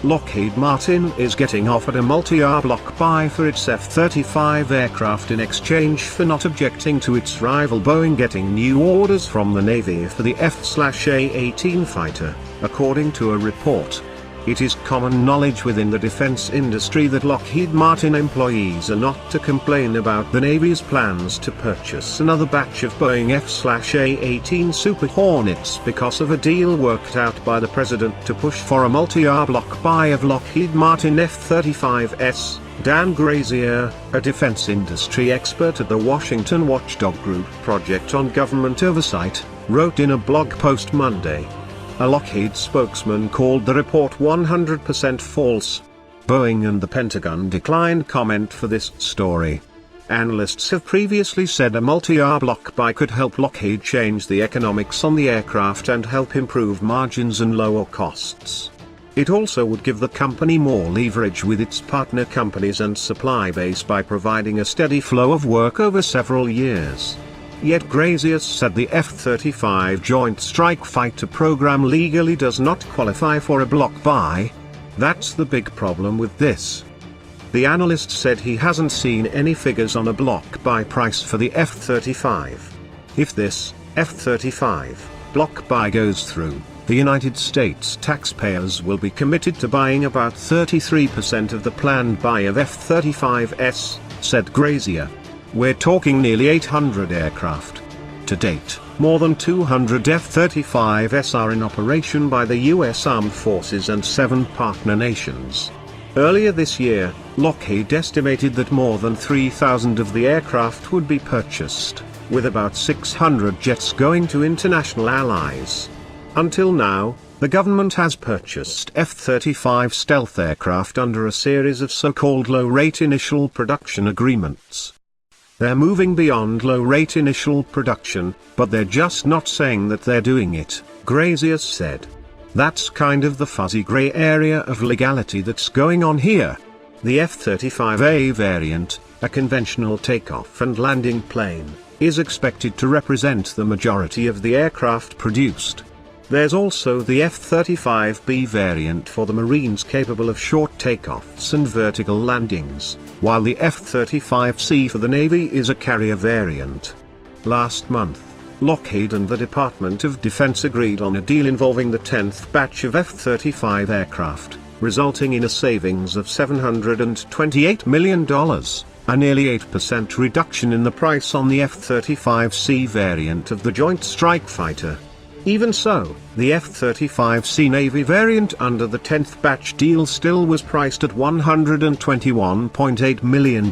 Lockheed Martin is getting offered a multi-year block buy for its F-35 aircraft in exchange for not objecting to its rival Boeing getting new orders from the Navy for the F-A-18 fighter, according to a report. It is common knowledge within the defense industry that Lockheed Martin employees are not to complain about the Navy's plans to purchase another batch of Boeing F-A-18 Super Hornets because of a deal worked out by the president to push for a multi-year block buy of Lockheed Martin F-35s. Dan Grazier, a defense industry expert at the Washington Watchdog Group Project on Government Oversight, wrote in a blog post Monday. A Lockheed spokesman called the report 100% false. Boeing and the Pentagon declined comment for this story. Analysts have previously said a multi-year block buy could help Lockheed change the economics on the aircraft and help improve margins and lower costs. It also would give the company more leverage with its partner companies and supply base by providing a steady flow of work over several years. Yet Grazier said the F-35 Joint Strike Fighter program legally does not qualify for a block buy. That's the big problem with this. The analyst said he hasn't seen any figures on a block buy price for the F-35. If this F-35 block buy goes through, the United States taxpayers will be committed to buying about 33% of the planned buy of F-35s, said Grazier. We're talking nearly 800 aircraft. To date, more than 200 F-35s are in operation by the U.S. Armed Forces and 7 partner nations. Earlier this year, Lockheed estimated that more than 3,000 of the aircraft would be purchased, with about 600 jets going to international allies. Until now, the government has purchased F-35 stealth aircraft under a series of so-called low-rate initial production agreements. They're moving beyond low-rate initial production, but they're just not saying that they're doing it, Grazier said. That's kind of the fuzzy gray area of legality that's going on here. The F-35A variant, a conventional takeoff and landing plane, is expected to represent the majority of the aircraft produced. There's also the F-35B variant for the Marines capable of short takeoffs and vertical landings, while the F-35C for the Navy is a carrier variant. Last month, Lockheed and the Department of Defense agreed on a deal involving the 10th batch of F-35 aircraft, resulting in a savings of $728 million, a nearly 8% reduction in the price on the F-35C variant of the Joint Strike Fighter. Even so, the F-35C Navy variant under the 10th batch deal still was priced at $121.8 million,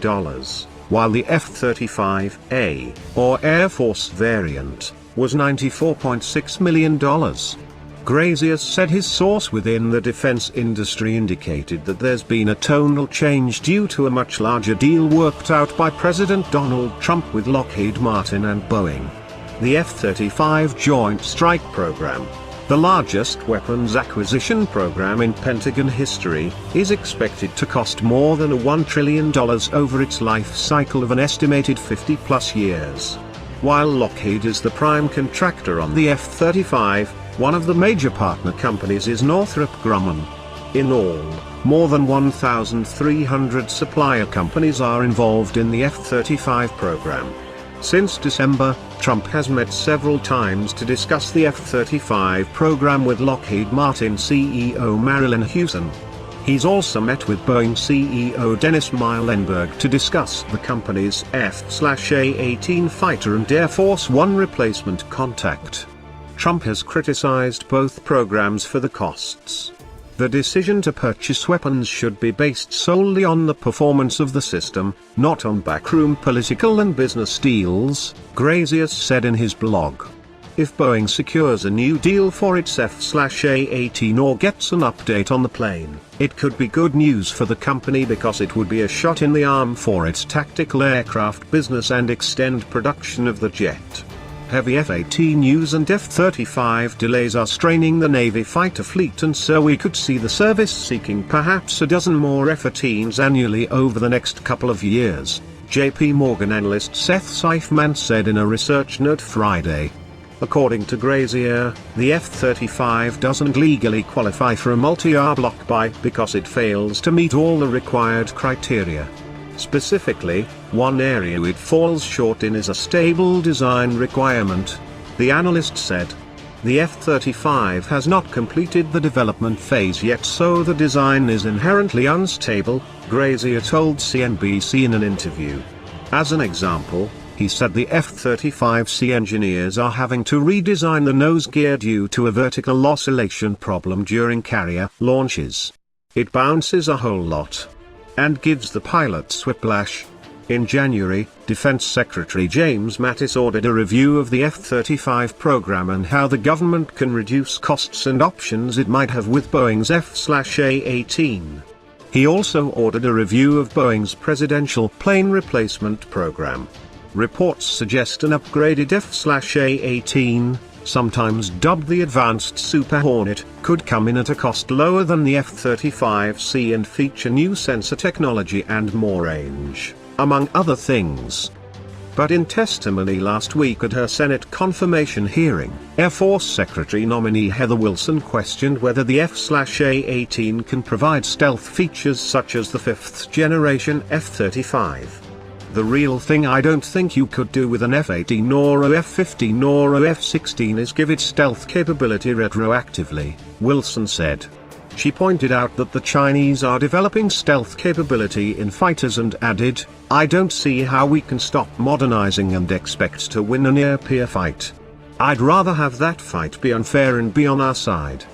while the F-35A, or Air Force variant, was $94.6 million. Grazier said his source within the defense industry indicated that there's been a tonal change due to a much larger deal worked out by President Donald Trump with Lockheed Martin and Boeing. The F-35 Joint Strike Program, the largest weapons acquisition program in Pentagon history, is expected to cost more than $1 trillion over its life cycle of an estimated 50-plus years. While Lockheed is the prime contractor on the F-35, one of the major partner companies is Northrop Grumman. In all, more than 1,300 supplier companies are involved in the F-35 program. Since December, Trump has met several times to discuss the F-35 program with Lockheed Martin CEO Marillyn Hewson. He's also met with Boeing CEO Dennis Muilenburg to discuss the company's F-A-18 fighter and Air Force One replacement contract. Trump has criticized both programs for the costs. The decision to purchase weapons should be based solely on the performance of the system, not on backroom political and business deals, Grazier said in his blog. If Boeing secures a new deal for its F-A-18 or gets an update on the plane, it could be good news for the company because it would be a shot in the arm for its tactical aircraft business and extend production of the jet. Heavy F-18Us and F-35 delays are straining the Navy fighter fleet, and so we could see the service seeking perhaps a dozen more F-18s annually over the next couple of years, J.P. Morgan analyst Seth Seifman said in a research note Friday. According to Grazier, the F-35 doesn't legally qualify for a multi-year block buy because it fails to meet all the required criteria. Specifically, one area it falls short in is a stable design requirement, the analyst said. The F-35 has not completed the development phase yet, so the design is inherently unstable, Grazier told CNBC in an interview. As an example, he said the F-35C engineers are having to redesign the nose gear due to a vertical oscillation problem during carrier launches. It bounces a whole lot and gives the pilots whiplash. In January, Defense Secretary James Mattis ordered a review of the F-35 program and how the government can reduce costs and options it might have with Boeing's F-A-18. He also ordered a review of Boeing's presidential plane replacement program. Reports suggest an upgraded F-A-18, sometimes dubbed the Advanced Super Hornet, could come in at a cost lower than the F-35C and feature new sensor technology and more range, among other things. But in testimony last week at her Senate confirmation hearing, Air Force Secretary nominee Heather Wilson questioned whether the F-A-18 can provide stealth features such as the fifth-generation F-35. The real thing I don't think you could do with an F-18 or a F-15 or a F-16 is give it stealth capability retroactively, Wilson said. She pointed out that the Chinese are developing stealth capability in fighters and added, "I don't see how we can stop modernizing and expect to win a near-peer fight. I'd rather have that fight be unfair and be on our side."